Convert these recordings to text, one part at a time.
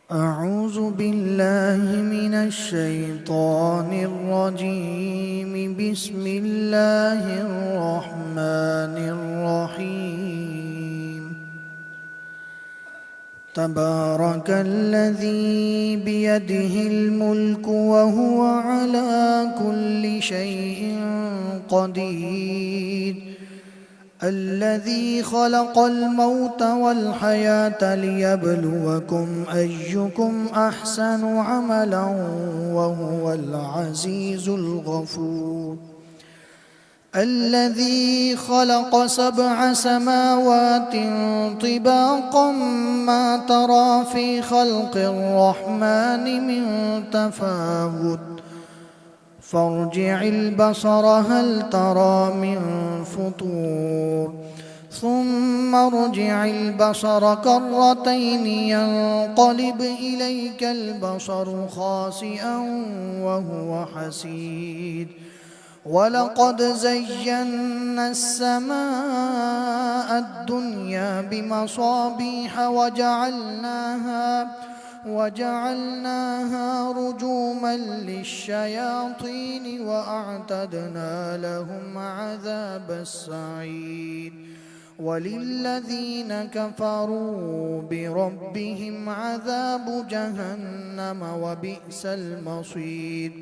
أعوذ بالله من الشيطان الرجيم. بسم الله الرحمن الرحيم. تبارك الذي بيده الملك وهو على كل شيء قدير. الذي خلق الموت والحياة ليبلوكم أيكم أحسن عملا وهو العزيز الغفور. الذي خلق 7 سماوات طباقا ما ترى في خلق الرحمن من تفاوت فارجع البصر هل ترى من فطور ثم ارجع البصر كرتين ينقلب إليك البصر خاسئا وهو حسير. ولقد زينا السماء الدنيا بمصابيح وجعلناها رجوما للشياطين وأعتدنا لهم عذاب السعير. وللذين كفروا بربهم عذاب جهنم وبئس المصير.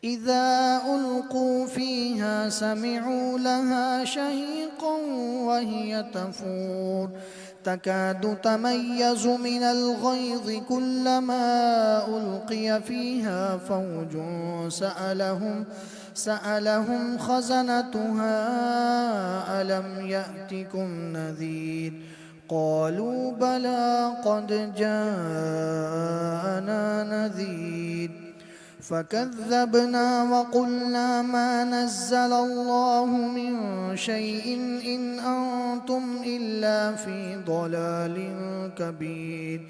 إذا ألقوا فيها سمعوا لها شهيقا وهي تفور تكاد تميز من الغيظ كلما ألقي فيها فوج سألهم خزنتها ألم يأتكم نذير قالوا بلى قد جاءنا نذير فكذبنا وقلنا ما نزل الله من شيء إن أنتم إلا في ضلال كبير.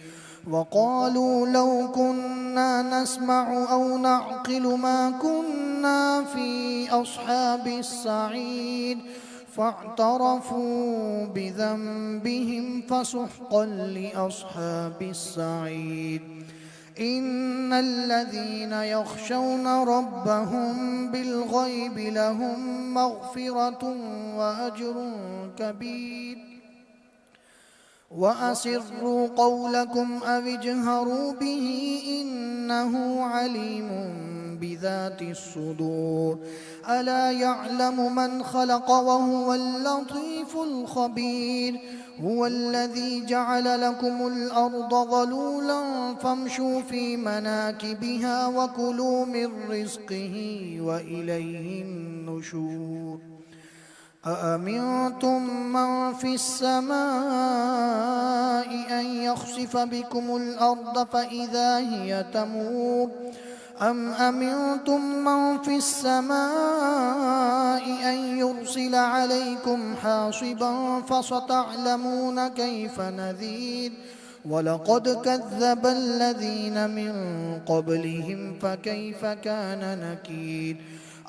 وقالوا لو كنا نسمع أو نعقل ما كنا في أصحاب السعير فاعترفوا بذنبهم فسحقا لأصحاب السعير. إن الذين يخشون ربهم بالغيب لهم مغفرة وأجر كبير. وأسروا قولكم أو اجهروا به إنه عليم بذات الصدور. ألا يعلم من خلق وهو اللطيف الخبير. هو الذي جعل لكم الأرض ظلولا فامشوا في مناكبها وكلوا من رزقه وإليه النشور. أأمنتم من في السماء أن يخسف بكم الأرض فإذا هي تمور أم أمنتم من في السماء أن يرسل عليكم حاصبا فستعلمون كيف نذير. ولقد كذب الذين من قبلهم فكيف كان نكير.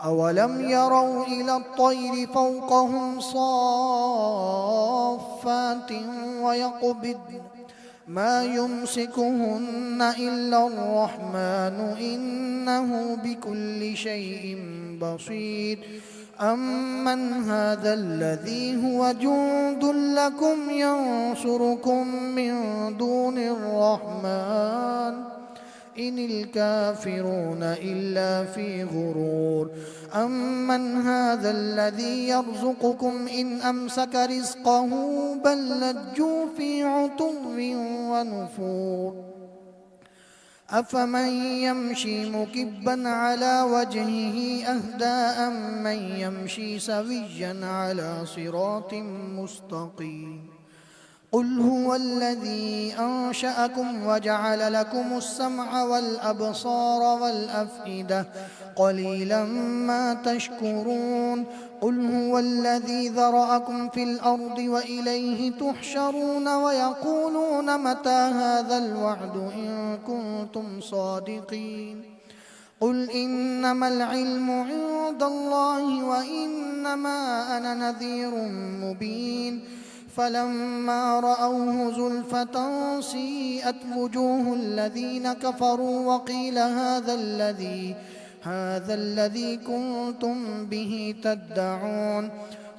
أولم يروا إلى الطير فوقهم صافات ويقبضن ما يمسكهن إلا الرحمن إنه بكل شيء بصير. أمن هذا الذي هو جند لكم ينصركم من دون الرحمن إن الكافرون إلا في غرور. أمن هذا الذي يرزقكم إن أمسك رزقه بل لجوا في عتو ونفور. أفمن يمشي مكبا على وجهه أهدى أمن يمشي سويا على صراط مستقيم. قل هو الذي أنشأكم وجعل لكم السمع والأبصار والأفئدة قليلا ما تشكرون. قل هو الذي ذرأكم في الأرض وإليه تحشرون ويقولون متى هذا الوعد إن كنتم صادقين. قل إنما العلم عند الله وإنما أنا نذير مبين فلما رأوه زلفة سيئت وجوه الذين كفروا وقيل هذا الذي كنتم به تدعون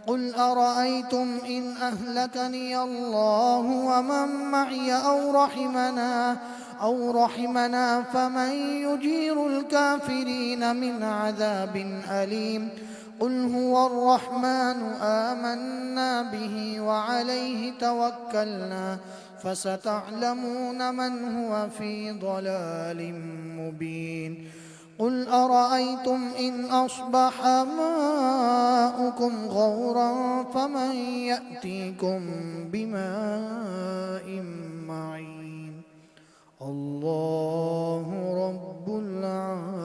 قل أرأيتم إن أهلكني الله ومن معي أو رحمنا فمن يجير الكافرين من عذاب أليم قل هو الرحمن آمنا به وعليه توكلنا فستعلمون من هو في ضلال مبين قل أرأيتم إن أصبح ماؤكم غورا فمن يأتيكم بماء معين الله رب العالمين.